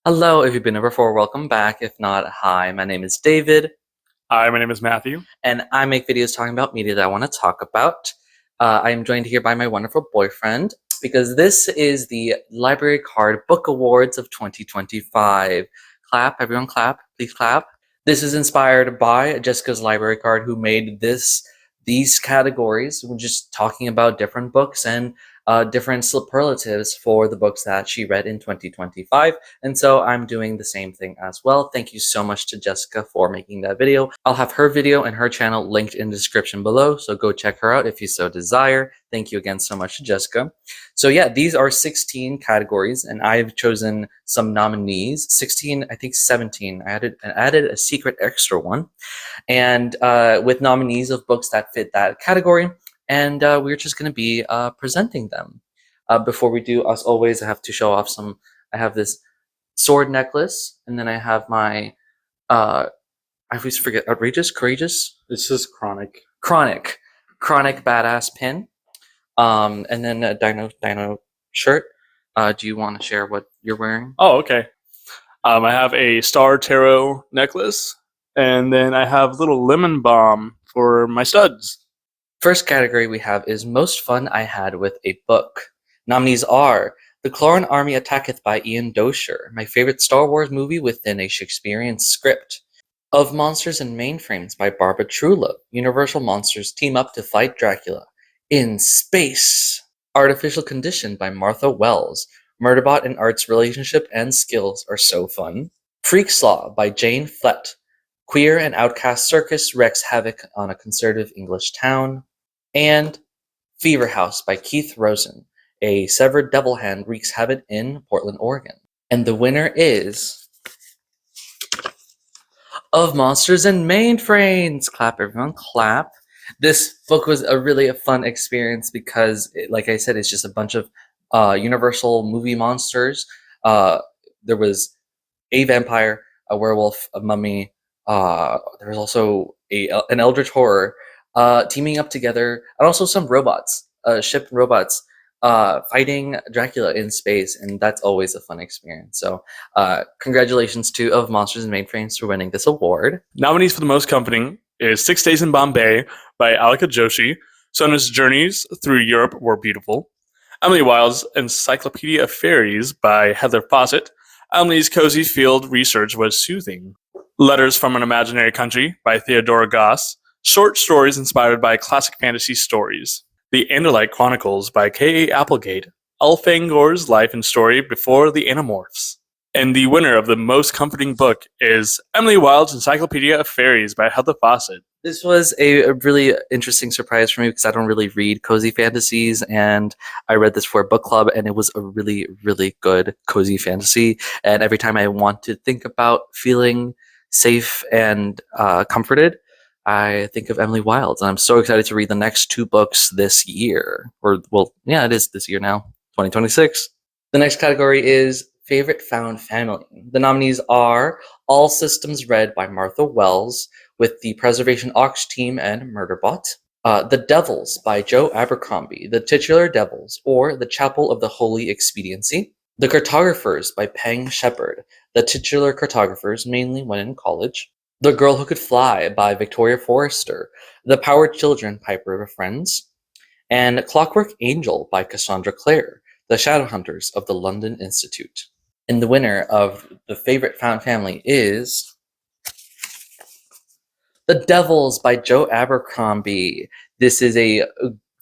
Hello, if you've been here before, welcome back. If not, hi, my name is David, Hi, my name is Matthew. and I make videos talking about media that I want to talk about. I am joined here by my wonderful boyfriend because this is the Library Card Book Awards of 2025. Clap, everyone clap, please clap. This is inspired by Jessica's library card who made these categories. We're just talking about different books and different superlatives for the books that she read in 2025. And so I'm doing the same thing as well. Thank you so much to Jessica for making that video. I'll have her video and her channel linked in the description below, so go check her out if you so desire. Thank you again so much to Jessica. So yeah, these are 16 categories, and I've chosen some nominees. 16, I think 17. I added a secret extra one, and with nominees of books that fit that category. And we're just going to be presenting them. Before we do, as always, I have to show off some. I have this sword necklace, and then I have my. I always forget. Outrageous, courageous, This is Chronic. chronic badass pin. And then a dino shirt. Do you want to share what you're wearing? Oh, okay. I have a Star Tarot necklace, and then I have little lemon balm for my studs. First category we have is Most Fun I Had with a Book. Nominees are The Cloran Army Attacketh by Ian Dosher, my favorite Star Wars movie within a Shakespearean script. Of Monsters and Mainframes by Barbara Trullo, Universal monsters team up to fight Dracula. In Space. Artificial Condition by Martha Wells. Murderbot and Art's relationship and skills are so fun. Freak's Law by Jane Flett. Queer and outcast circus wreaks havoc on a conservative English town. And Fever House by Keith Rosen. A severed devil hand wreaks havoc in Portland, Oregon. And the winner is Of Monsters and Mainframes. Clap, everyone, clap. This book was a fun experience because, like I said, it's just a bunch of Universal movie monsters. There was a vampire, a werewolf, a mummy. There was also an eldritch horror teaming up together, and also some robots, ship robots, fighting Dracula in space, and that's always a fun experience. So, congratulations to Of Monsters and Mainframes for winning this award. Nominees for the most comforting is 6 Days in Bombay by Alika Joshi. Sona's journeys through Europe were beautiful. Emily Wilde's Encyclopedia of Fairies by Heather Fawcett. Emily's cozy field research was soothing. Letters from an Imaginary Country by Theodora Goss. Short stories inspired by classic fantasy stories. The Andalite Chronicles by K.A. Applegate. Elfangor's life and story before the Animorphs. And the winner of the most comforting book is Emily Wilde's Encyclopedia of Fairies by Heather Fawcett. This was a really interesting surprise for me because I don't really read cozy fantasies, and I read this for a book club, and it was a really, really good cozy fantasy. And every time I want to think about feeling safe and comforted, I think of Emily Wilde, and I'm so excited to read the next two books this year. It is this year now, 2026. The next category is Favorite Found Family. The nominees are All Systems Red by Martha Wells, with the Preservation Ox team and Murderbot. The Devils by Joe Abercrombie, The Titular Devils, or The Chapel of the Holy Expediency. The Cartographers by Peng Shepherd, The Titular Cartographers, mainly when in college. The Girl Who Could Fly by Victoria Forrester, The Powered Children Piper befriends. And Clockwork Angel by Cassandra Clare, The Shadowhunters of the London Institute. And the winner of the Favorite Found Family is The Devils by Joe Abercrombie. This is a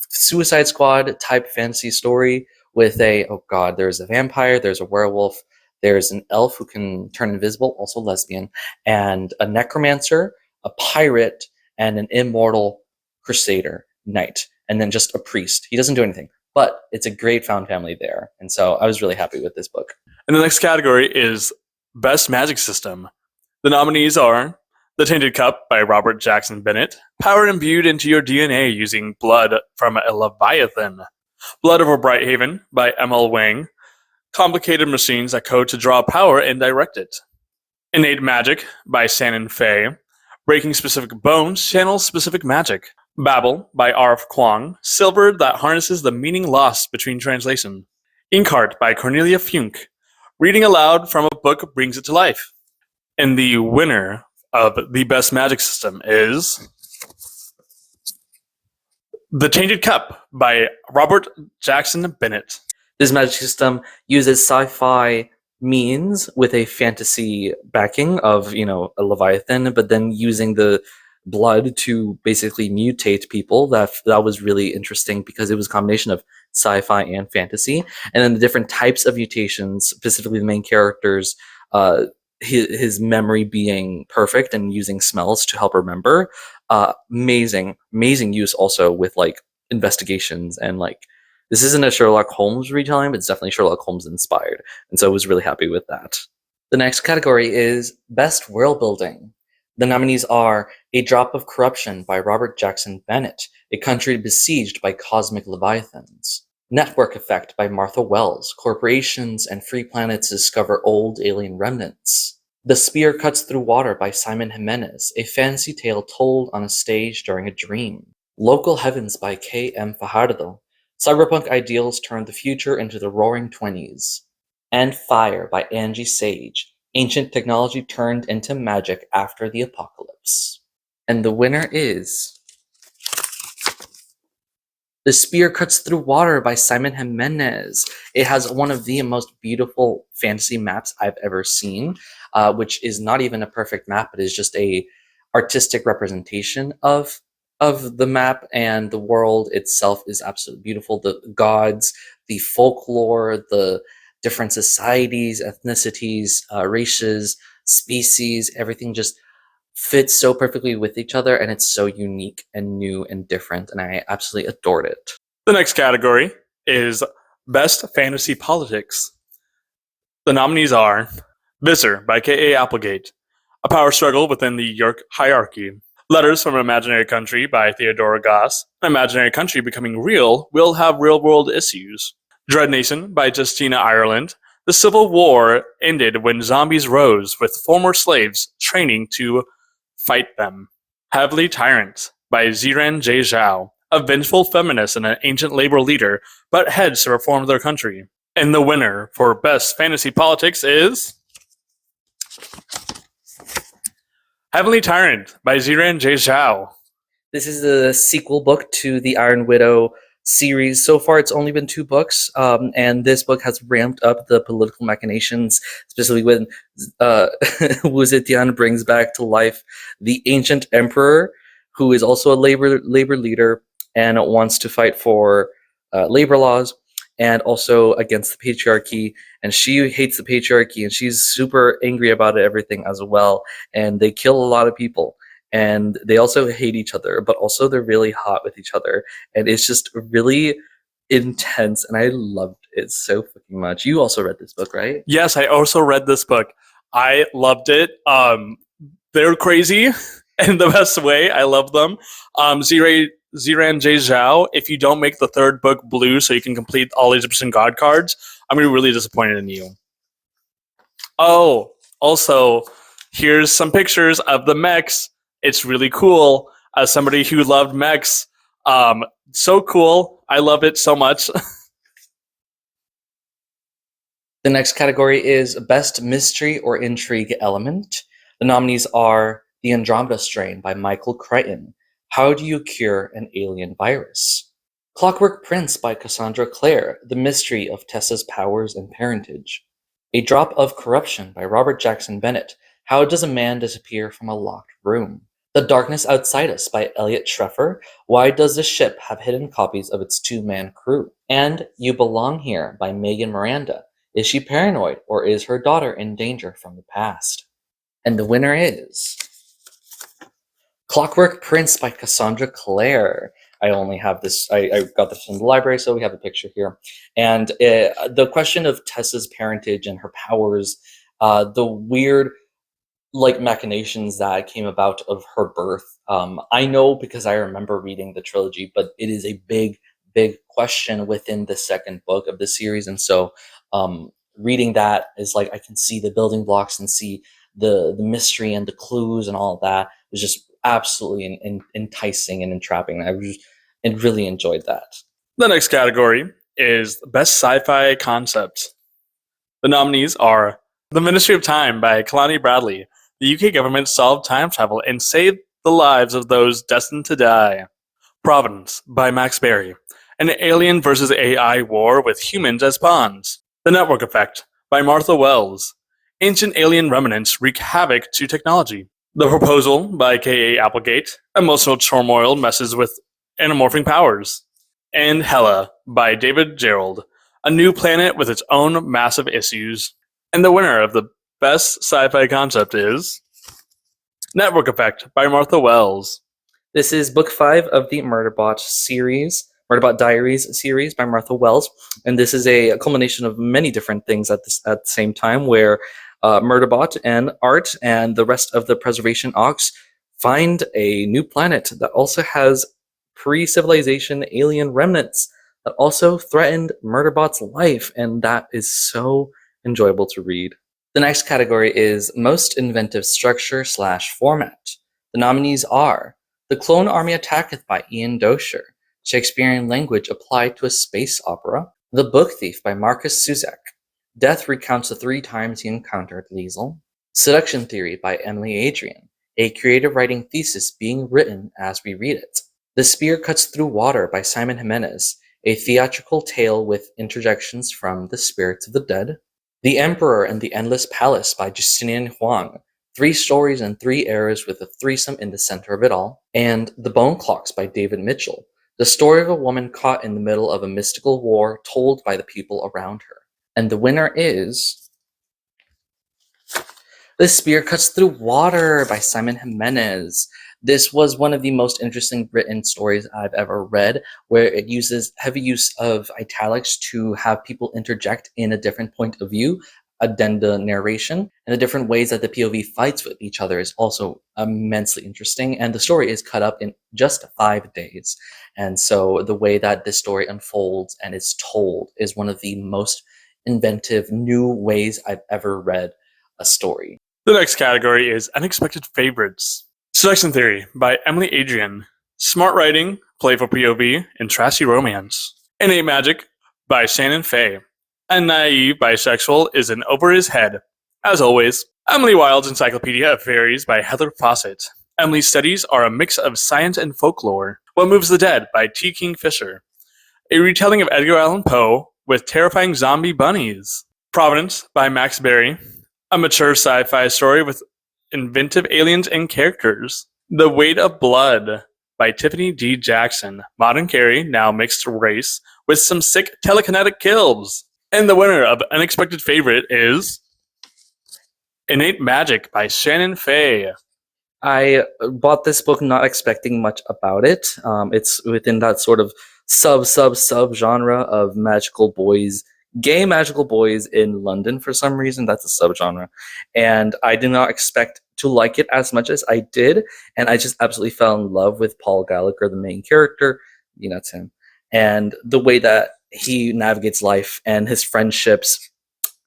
Suicide Squad type fantasy story with there's a vampire, there's a werewolf, there's an elf who can turn invisible, also lesbian, and a necromancer, a pirate, and an immortal crusader knight, and then just a priest. He doesn't do anything, but it's a great found family there. And so I was really happy with this book. And the next category is Best Magic System. The nominees are The Tainted Cup by Robert Jackson Bennett. Power imbued into your DNA using blood from a Leviathan. Blood over Brighthaven by Emil Wang. Complicated machines that code to draw power and direct it. Innate Magic by Shannon Fei. Breaking specific bones channels specific magic. Babel by R.F. Kwong. Silver that harnesses the meaning lost between translation. Inkheart by Cornelia Funk. Reading aloud from a book brings it to life. And the winner of the best magic system is The Tainted Cup by Robert Jackson Bennett. This magic system uses sci-fi means with a fantasy backing of, a Leviathan, but then using the blood to basically mutate people. That was really interesting because it was a combination of sci-fi and fantasy, and then the different types of mutations, specifically the main characters, his memory being perfect and using smells to help remember. Amazing use also with like investigations and like this isn't a Sherlock Holmes retelling, but it's definitely Sherlock Holmes inspired. And so I was really happy with that. The next category is Best World Building. The nominees are A Drop of Corruption by Robert Jackson Bennett, A Country Besieged by Cosmic Leviathans. Network Effect by Martha Wells. Corporations and free planets discover old alien remnants. The Spear Cuts Through Water by Simon Jimenez, a fantasy tale told on a stage during a dream. Local Heavens by K. M. Fajardo. Cyberpunk ideals turned the future into the roaring 20s. And Fire by Angie Sage. Ancient technology turned into magic after the apocalypse. And the winner is The Spear Cuts Through Water by Simon Jimenez. It has one of the most beautiful fantasy maps I've ever seen, which is not even a perfect map, but is just a artistic representation of the map, and the world itself is absolutely beautiful. The gods, the folklore, the different societies, ethnicities, races, species, everything just fits so perfectly with each other, and it's so unique and new and different, and I absolutely adored it. The next category is Best Fantasy Politics. The nominees are Visser by K.A. Applegate, A Power Struggle Within the Yerk Hierarchy. Letters from an Imaginary Country by Theodora Goss. An imaginary country becoming real will have real-world issues. Dread Nation by Justina Ireland. The Civil War ended when zombies rose, with former slaves training to fight them. Heavenly Tyrant by Ziran J. Zhao. A vengeful feminist and an ancient labor leader, but heads to reform their country. And the winner for Best Fantasy Politics is Heavenly Tyrant by Ziran J. Zhao. This is the sequel book to the Iron Widow series. So far, it's only been 2 books, and this book has ramped up the political machinations, especially when Wu Zetian brings back to life the ancient emperor, who is also a labor leader and wants to fight for labor laws, and also against the patriarchy. And she hates the patriarchy, and she's super angry about everything as well. And they kill a lot of people. And they also hate each other, but also they're really hot with each other. And it's just really intense, and I loved it so fucking much. You also read this book, right? Yes, I also read this book. I loved it. They're crazy in the best way. I love them. Ziran J. Zhao, if you don't make the 3rd book blue so you can complete all Egyptian god cards, I'm going to be really disappointed in you. Oh, also, here's some pictures of the mechs. It's really cool. As somebody who loved mechs, so cool. I love it so much. The next category is Best Mystery or Intrigue Element. The nominees are The Andromeda Strain by Michael Crichton. How Do You Cure an Alien Virus? Clockwork Prince by Cassandra Clare. The Mystery of Tessa's Powers and Parentage. A Drop of Corruption by Robert Jackson Bennett. How Does a Man Disappear from a Locked Room? The Darkness Outside Us by Elliot Schreffer. Why Does the Ship Have Hidden Copies of Its 2-Man Crew? And You Belong Here by Megan Miranda. Is she paranoid, or is her daughter in danger from the past? And the winner is Clockwork Prince by Cassandra Clare. I only have this, I got this from the library, so we have a picture here. And the question of Tessa's parentage and her powers, the weird machinations that came about of her birth. I know because I remember reading the trilogy, but it is a big question within the 2nd book of the series. And so reading that is like, I can see the building blocks and see the mystery and the clues and all of that. It was just absolutely enticing and entrapping. I really enjoyed that. The next category is Best Sci-Fi Concept. The nominees are The Ministry of Time by Kalani Bradley. The UK government solved time travel and saved the lives of those destined to die. Providence by Max Berry. An alien versus AI war with humans as pawns. The Network Effect by Martha Wells. Ancient alien remnants wreak havoc to technology. The Proposal by K.A. Applegate. Emotional turmoil messes with anamorphing powers. And Hela by David Gerald. A new planet with its own massive issues. And the winner of the best sci-fi concept is Network Effect by Martha Wells. This is book 5 of the Murderbot series, Murderbot Diaries series by Martha Wells, and this is a culmination of many different things at the same time, where Murderbot and Art and the rest of the Preservation Ox find a new planet that also has pre-civilization alien remnants that also threatened Murderbot's life, and that is so enjoyable to read. The next category is Most Inventive Structure / Format. The nominees are The Clone Army Attacketh by Ian Dosher, Shakespearean language applied to a space opera. The Book Thief by Marcus Suzak. Death recounts the 3 times he encountered Liesel. Seduction Theory by Emily Adrian, a creative writing thesis being written as we read it. The Spear Cuts Through Water by Simon Jimenez, a theatrical tale with interjections from the spirits of the dead. The Emperor and the Endless Palace by Justinian Huang, 3 stories and 3 eras with a threesome in the center of it all. And The Bone Clocks by David Mitchell, the story of a woman caught in the middle of a mystical war told by the people around her. And the winner is The Spear Cuts Through Water by Simon Jimenez. This was one of the most interesting written stories I've ever read, where it uses heavy use of italics to have people interject in a different point of view, addenda narration, and the different ways that the POV fights with each other is also immensely interesting, and the story is cut up in just 5 days. And so the way that this story unfolds and is told is one of the most inventive new ways I've ever read a story. The next category is Unexpected Favorites. Seduction Theory by Emily Adrian. Smart writing, playful POV, and trashy romance. Innate Magic by Shannon Fay. A naive bisexual is in over his head. As always, Emily Wilde's Encyclopedia of Fairies by Heather Fawcett. Emily's studies are a mix of science and folklore. What Moves the Dead by T. Kingfisher. A retelling of Edgar Allan Poe with terrifying zombie bunnies. Providence by Max Berry. A mature sci-fi story with inventive aliens and characters. The Weight of Blood by Tiffany D. Jackson. Modern Carrie, now mixed race, with some sick telekinetic kills. And the winner of Unexpected Favorite is Innate Magic by Shannon Fay. I bought this book not expecting much about it. It's within that sort of sub genre of magical boys, gay magical boys in London for some reason. That's a subgenre. And I did not expect to like it as much as I did. And I just absolutely fell in love with Paul Gallagher, the main character. You know, it's him. And the way that he navigates life and his friendships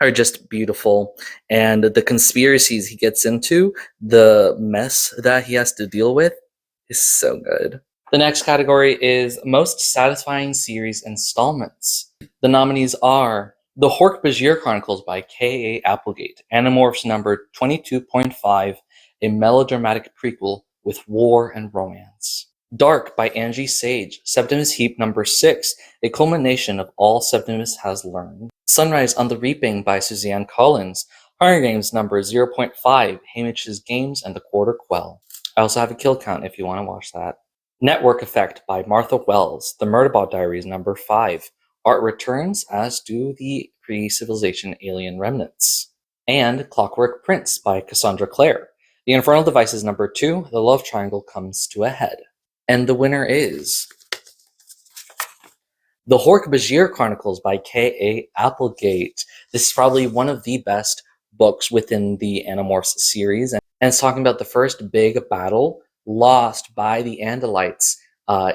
are just beautiful. And the conspiracies he gets into, the mess that he has to deal with, is so good. The next category is Most Satisfying Series Installments. The nominees are The Hork-Bajir Chronicles by K.A. Applegate, Animorphs number 22.5, a melodramatic prequel with war and romance. Dark by Angie Sage, Septimus Heap number 6, a culmination of all Septimus has learned. Sunrise on the Reaping by Suzanne Collins, Hunger Games number 0.5, Hamish's Games and the Quarter Quell. I also have a kill count if you want to watch that. Network Effect by Martha Wells, The Murderbot Diaries number 5. Art returns, as do the pre-civilization alien remnants. And Clockwork Prince by Cassandra Clare. The Infernal Devices number 2, The Love Triangle comes to a head. And the winner is The Hork-Bajir Chronicles by K.A. Applegate. This is probably one of the best books within the Animorphs series, and it's talking about the first big battle lost by the Andalites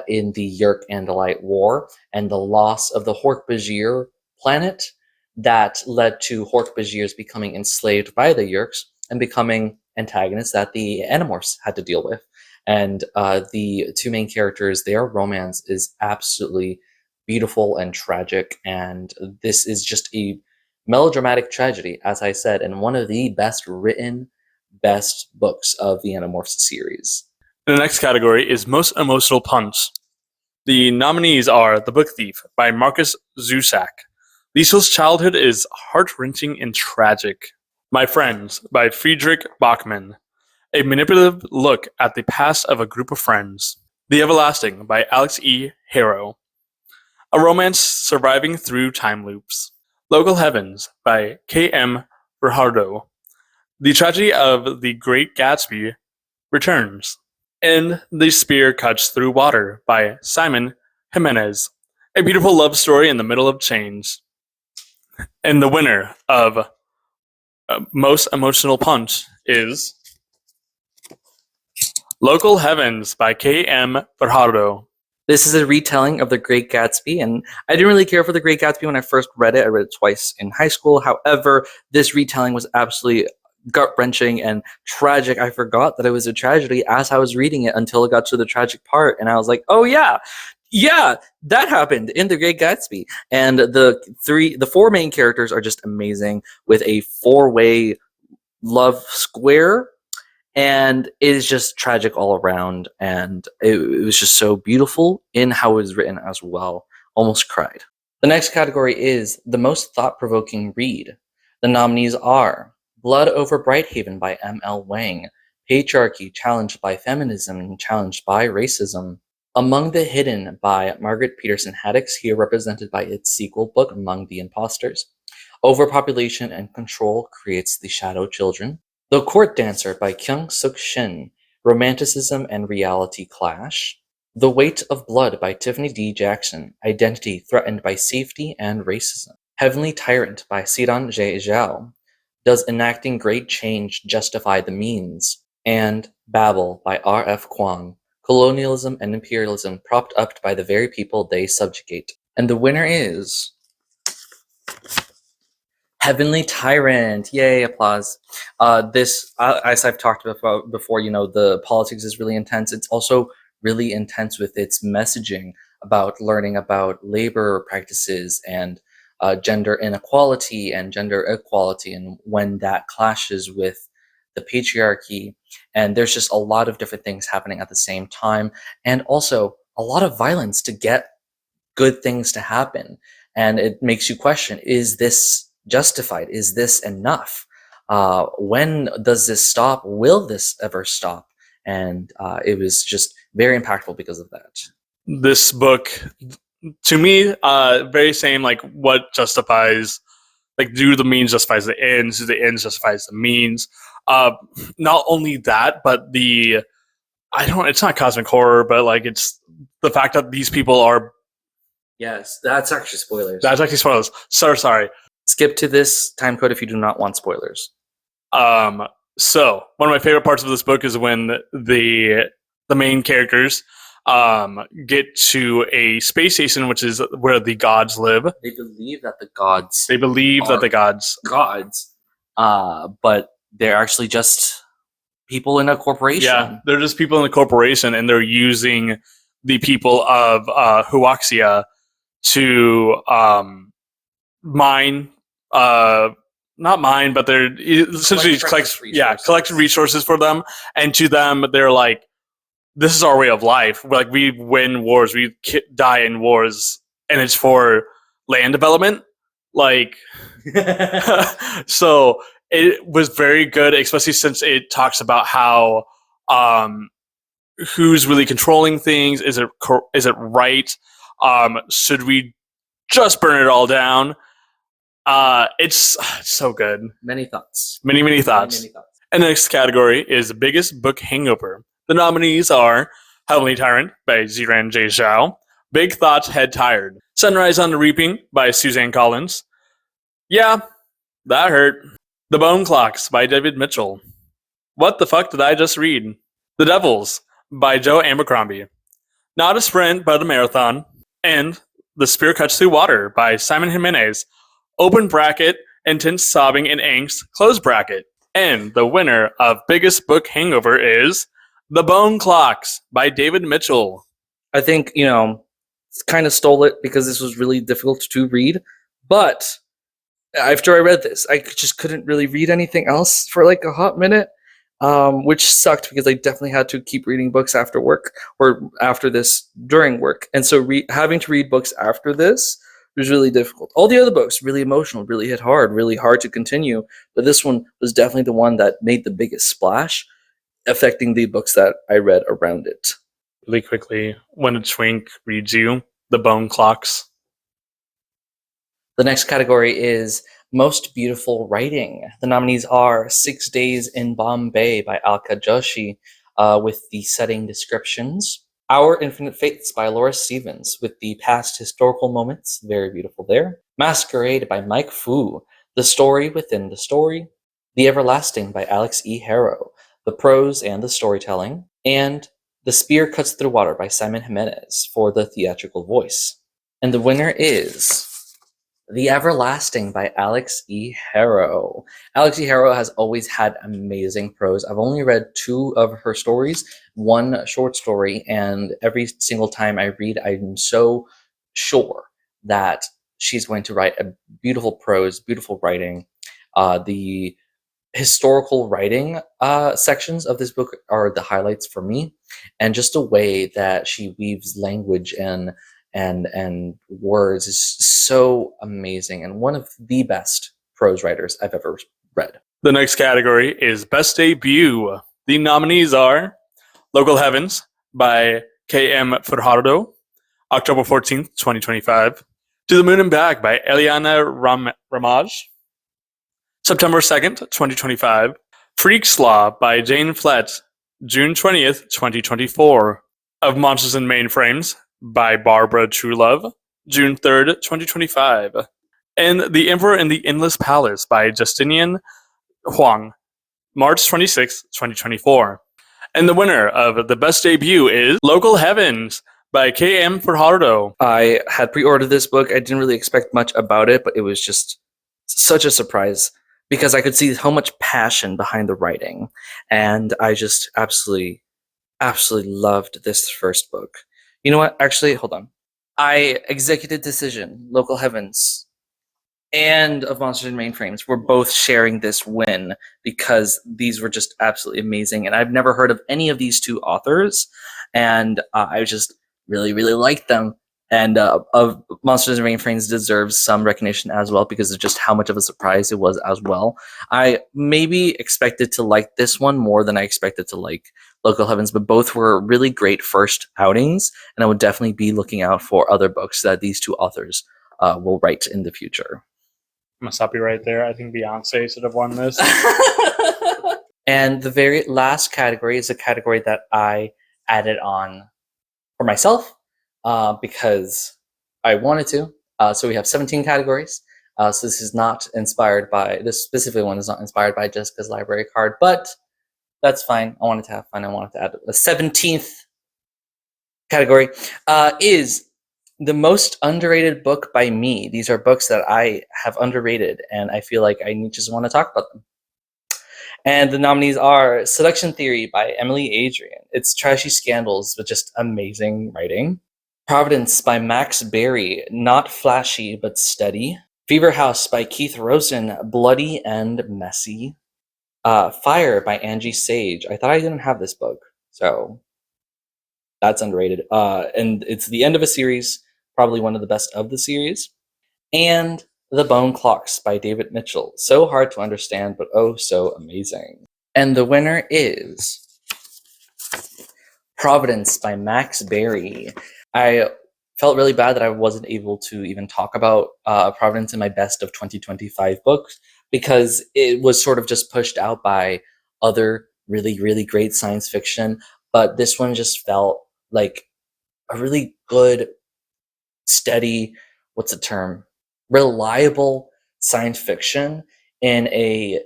in the Yeerk-Andalite War, and the loss of the Hork-Bajir planet that led to Hork-Bajirs becoming enslaved by the Yeerks and becoming antagonists that the Animorphs had to deal with. And the 2 main characters, their romance is absolutely beautiful and tragic, and this is just a Melodramatic tragedy, as I said, and one of the best written, best books of the Animorphs series. The next category is Most Emotional Punch. The nominees are The Book Thief by Marcus Zusak. Liesel's childhood is heart-wrenching and tragic. My Friends by Friedrich Bachmann. A manipulative look at the past of a group of friends. The Everlasting by Alex E. Harrow. A romance surviving through time loops. Local Heavens by K.M. Fajardo. The Tragedy of the Great Gatsby returns. And The Spear Cuts Through Water by Simon Jimenez. A beautiful love story in the middle of change. And the winner of Most Emotional Punch is Local Heavens by K.M. Fajardo. This is a retelling of The Great Gatsby, and I didn't really care for The Great Gatsby when I first read it. I read it twice in high school. However, this retelling was absolutely gut-wrenching and tragic. I forgot that it was a tragedy as I was reading it until it got to the tragic part, and I was like, oh yeah, that happened in The Great Gatsby. And the four main characters are just amazing with a four-way love square, and it is just tragic all around, and it was just so beautiful in how it was written as well. Almost cried. The next category is the most thought-provoking read. The nominees are Blood Over Brighthaven by M.L. Wang, Patriarchy Challenged by Feminism and Challenged by Racism, Among the Hidden by Margaret Peterson Haddix, here represented by its sequel book Among the Impostors, Overpopulation and Control Creates the Shadow Children, The Court Dancer by Kyung Suk Shin, Romanticism and Reality Clash, The Weight of Blood by Tiffany D. Jackson, Identity Threatened by Safety and Racism, Heavenly Tyrant by Siran J. Zhao, Does Enacting Great Change Justify the Means, and Babel by R.F. Kuang, Colonialism and Imperialism Propped Up by the Very People They Subjugate. And the winner is Heavenly Tyrant. Yay, applause. This, as I've talked about before, the politics is really intense. It's also really intense with its messaging about learning about labor practices and gender inequality and gender equality, and when that clashes with the patriarchy. And there's just a lot of different things happening at the same time, and also a lot of violence to get good things to happen. And it makes you question, is this justified? Is this enough? When does this stop? Will this ever stop? And it was just very impactful because of that. This book, to me, very same, like what justifies, like do the means justifies the ends, do the ends justifies the means. Not only that, but it's not cosmic horror, but like it's the fact that these people are. Yes, that's actually spoilers. That's actually spoilers. So sorry. Skip to this time code if you do not want spoilers. So one of my favorite parts of this book is when the main characters get to a space station, which is where the gods live. They believe that the gods. Gods. But they're actually just people in a corporation. Yeah, they're just people in a corporation, and they're using the people of Huaxia to mine. Not mine, but they're essentially collect resources for them, and to them they're like, this is our way of life. Like, we win wars, we die in wars, and it's for land development. Like, so it was very good, especially since it talks about how who's really controlling things. Is it right? Should we just burn it all down? It's so good. Many thoughts. Many thoughts. And the next category is Biggest Book Hangover. The nominees are Heavenly Tyrant by Ziran J. Zhao, Big Thoughts Head Tired, Sunrise on the Reaping by Suzanne Collins. Yeah, that hurt. The Bone Clocks by David Mitchell. What the fuck did I just read? The Devils by Joe Abercrombie. Not a Sprint, but a Marathon. And The Spear Cuts Through Water by Simon Jimenez. Open bracket, intense sobbing and angst, close bracket. And the winner of Biggest Book Hangover is The Bone Clocks by David Mitchell. I think, kind of stole it because this was really difficult to read, but after I read this, I just couldn't really read anything else for like a hot minute, which sucked because I definitely had to keep reading books after work or after this during work. And so having to read books after this was really difficult. All the other books, really emotional, really hit hard, really hard to continue. But this one was definitely the one that made the biggest splash, affecting the books that I read around it. Really quickly, when a twink reads you, the bone clocks. The next category is Most Beautiful Writing. The nominees are 6 Days in Bombay by Alka Joshi, with the setting descriptions. Our Infinite Fates by Laura Stevens, with the past historical moments, very beautiful there. Masquerade by Mike Fu, the story within the story. The Everlasting by Alex E. Harrow, the prose and the storytelling. And The Spear Cuts Through Water by Simon Jimenez for the theatrical voice. And the winner is The Everlasting by Alex E. Harrow. Alex E. Harrow has always had amazing prose. I've only read 2 of her stories, 1 short story, and every single time I read, I'm so sure that she's going to write a beautiful prose, beautiful writing. The historical writing sections of this book are the highlights for me, and just the way that she weaves language and words is so amazing, and one of the best prose writers I've ever read. The next category is Best Debut. The nominees are Local Heavens by K.M. Fajardo, October 14th, 2025. To the Moon and Back by Eliana Ramaj, September 2nd, 2025. Freak's Law by Jane Flett, June 20th, 2024. Of Monsters and Mainframes by Barbara Truelove, June 3rd, 2025. And The Emperor in the Endless Palace by Justinian Huang, March 26th, 2024. And the winner of the Best Debut is Local Heavens by K.M. Fajardo. I had pre-ordered this book. I didn't really expect much about it, but it was just such a surprise because I could see how much passion behind the writing, and I just absolutely loved this first book. You know what? Actually, hold on. I Executive Decision, Local Heavens, and Of Monsters and Mainframes were both sharing this win because these were just absolutely amazing, and I've never heard of any of these 2 authors, and I just really liked them. And Of Monsters and Mainframes deserves some recognition as well because of just how much of a surprise it was as well. I maybe expected to like this one more than I expected to like Local Heavens, but both were really great first outings, and I would definitely be looking out for other books that these 2 authors will write in the future. I'm going to stop you right there. I think Beyonce should have won this. And the very last category is a category that I added on for myself because I wanted to. So we have 17 categories. So this is not inspired by, this specific one is not inspired by Jessica's library card, but that's fine. I wanted to have fun. I wanted to add a 17th category is the most underrated book by me. These are books that I have underrated, and I feel like I just want to talk about them. And the nominees are Selection Theory by Emily Adrian. It's trashy scandals with just amazing writing. Providence by Max Berry, not flashy but steady. Fever House by Keith Rosen, bloody and messy. Fire by Angie Sage. I thought I didn't have this book, so that's underrated. And it's the end of a series, probably one of the best of the series. And The Bone Clocks by David Mitchell. So hard to understand, but oh so amazing. And the winner is Providence by Max Berry. I felt really bad that I wasn't able to even talk about Providence in my best of 2025 books because it was sort of just pushed out by other really great science fiction. But this one just felt like a really good, steady, what's the term? Reliable science fiction in a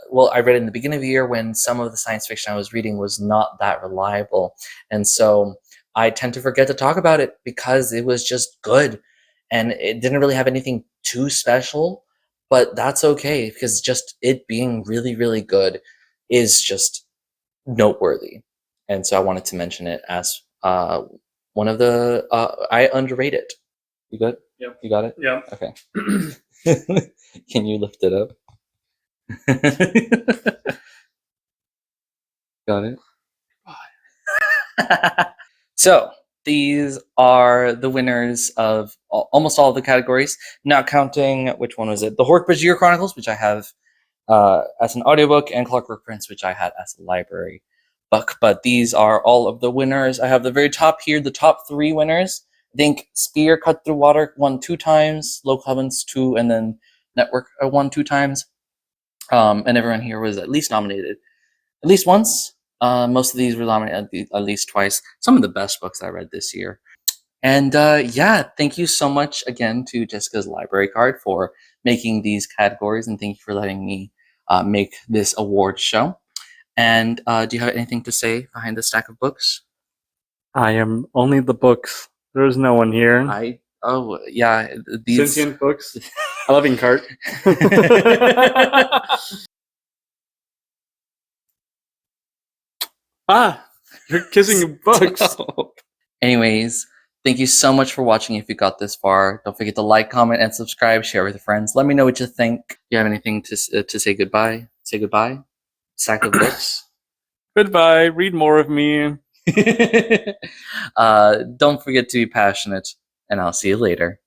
well, I read it in the beginning of the year when some of the science fiction I was reading was not that reliable, and so I tend to forget to talk about it because it was just good and it didn't really have anything too special, but that's okay because just it being really good is just noteworthy, and so I wanted to mention it as one of the I underrate it. You good? Yep. You got it? Yeah. Okay. Can you lift it up? Got it? So, these are the winners of almost all of the categories, not counting, which one was it? The Hork-Bajir Chronicles, which I have as an audiobook, and Clockwork Prince, which I had as a library book. But these are all of the winners. I have the very top here, the top 3 winners. I think Spear Cut Through Water won 2 times, Low Commons 2, and then Network won 2 times. And everyone here was at least nominated at least once. Most of these were nominated at least twice. Some of the best books I read this year. And yeah, thank you so much again to Jessica's Library Card for making these categories, and thank you for letting me make this award show. And do you have anything to say behind the stack of books? I am only the books. There's no one here. Oh yeah, these Sentient books. I love Inkart. You're kissing books. Anyways, thank you so much for watching. If you got this far, don't forget to like, comment, and subscribe. Share with your friends. Let me know what you think. Do you have anything to say goodbye? Say goodbye. Stack of books. Goodbye. Read more of me. Don't forget to be passionate, and I'll see you later.